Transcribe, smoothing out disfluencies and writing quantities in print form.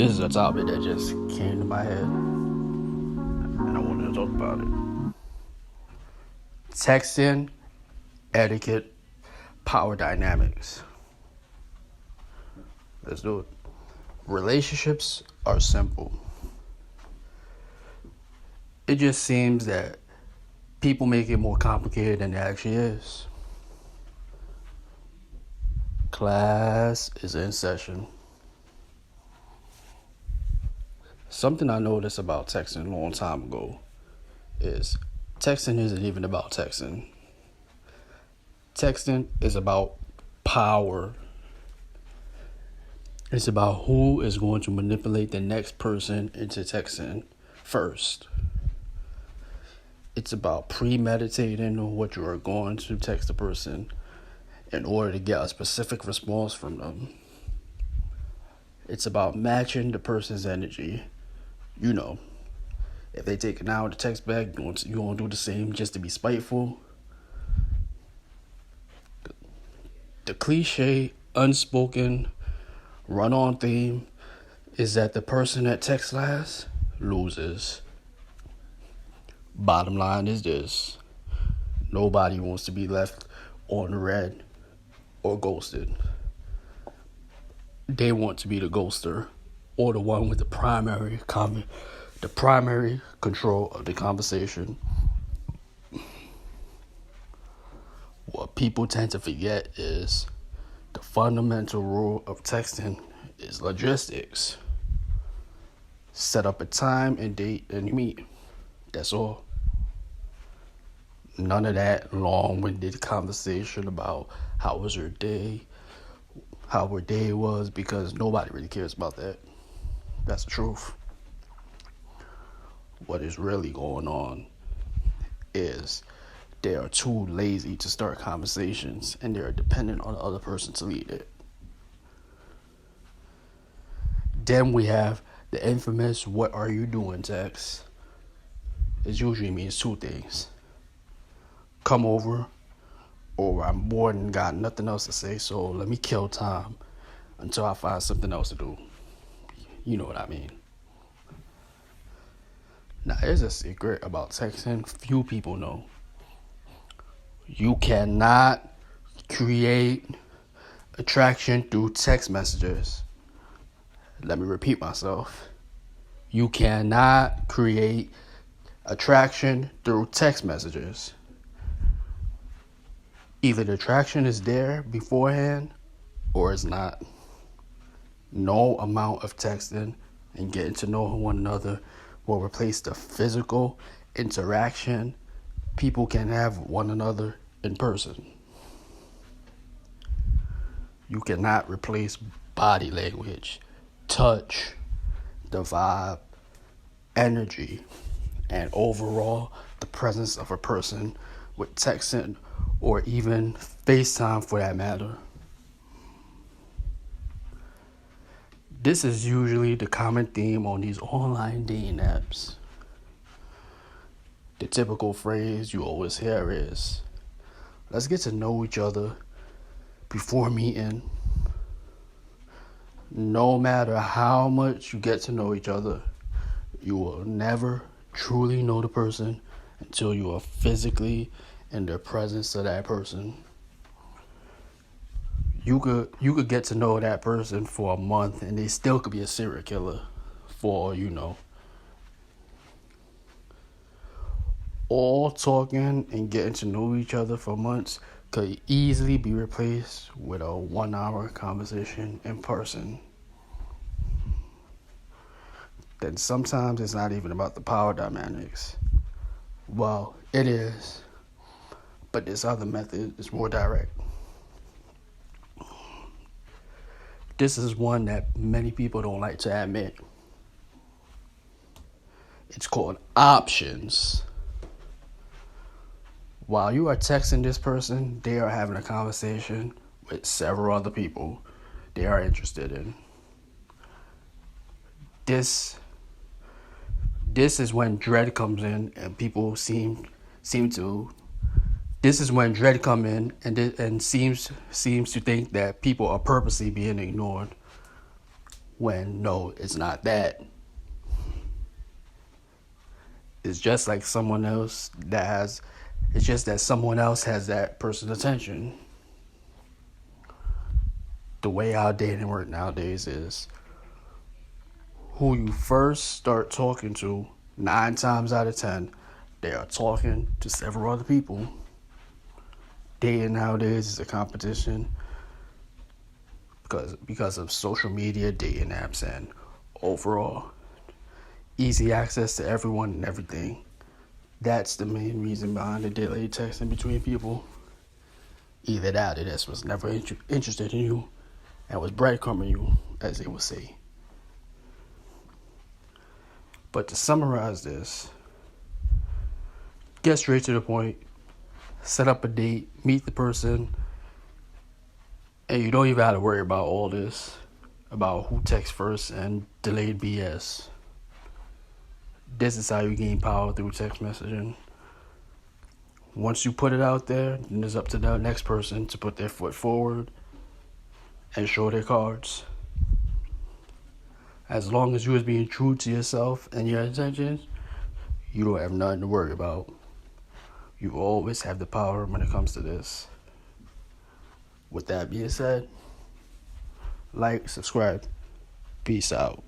This is a topic that just came to my head, and I wanted to talk about it. Texting, etiquette, power dynamics. Let's do it. Relationships are simple. It just seems that people make it more complicated than it actually is. Class is in session. Something I noticed about texting a long time ago is texting isn't even about texting. Texting is about power. It's about who is going to manipulate the next person into texting first. It's about premeditating what you are going to text the person in order to get a specific response from them. It's about matching the person's energy. You know, if they take an hour to text back, you're going to do the same just to be spiteful. The cliche, unspoken, run-on theme is that the person that texts last loses. Bottom line is this: nobody wants to be left on red or ghosted. They want to be the ghoster or the one with the primary control of the conversation. What people tend to forget is the fundamental rule of texting is logistics. Set up a time and date and you meet. That's all. None of that long-winded conversation about how was your day, how her day was, because nobody really cares about that. That's the truth. What is really going on is they are too lazy to start conversations and they're dependent on the other person to lead it. Then we have the infamous "what are you doing" text. It usually means two things: come over, or I'm bored and got nothing else to say, so let me kill time until I find something else to do. You know what I mean. Now, there's a secret about texting few people know. You cannot create attraction through text messages. Let me repeat myself. You cannot create attraction through text messages. Either the attraction is there beforehand or it's not. No amount of texting and getting to know one another will replace the physical interaction people can have with one another in person. You cannot replace body language, touch, the vibe, energy, and overall the presence of a person with texting or even FaceTime for that matter. This is usually the common theme on these online dating apps. The typical phrase you always hear is, let's get to know each other before meeting. No matter how much you get to know each other, you will never truly know the person until you are physically in the presence of that person. You could get to know that person for a month and they still could be a serial killer for all you know. All talking and getting to know each other for months could easily be replaced with a 1-hour conversation in person. Then sometimes it's not even about the power dynamics. Well, it is, but this other method is more direct. This is one that many people don't like to admit. It's called options. While you are texting this person, they are having a conversation with several other people they are interested in. This is when dread comes in and people seem to. This is when dread come in and seems to think that people are purposely being ignored. when no, it's not that. It's just like someone else it's just that someone else has that person's attention. The way our dating work nowadays is who you first start talking to, 9 times out of 10, they are talking to several other people. Dating nowadays is a competition because of social media, dating apps, and overall easy access to everyone and everything. That's the main reason behind the delayed texting between people. Either that or this was never interested in you and was breadcrumbing you, as they would say. But to summarize this, get straight to the point, set up a date, meet the person, and you don't even have to worry about all this, about who texts first and delayed BS. This is how you gain power through text messaging. Once you put it out there, then it's up to the next person to put their foot forward and show their cards. As long as you is being true to yourself and your intentions, you don't have nothing to worry about. You always have the power when it comes to this. With that being said, like, subscribe, peace out.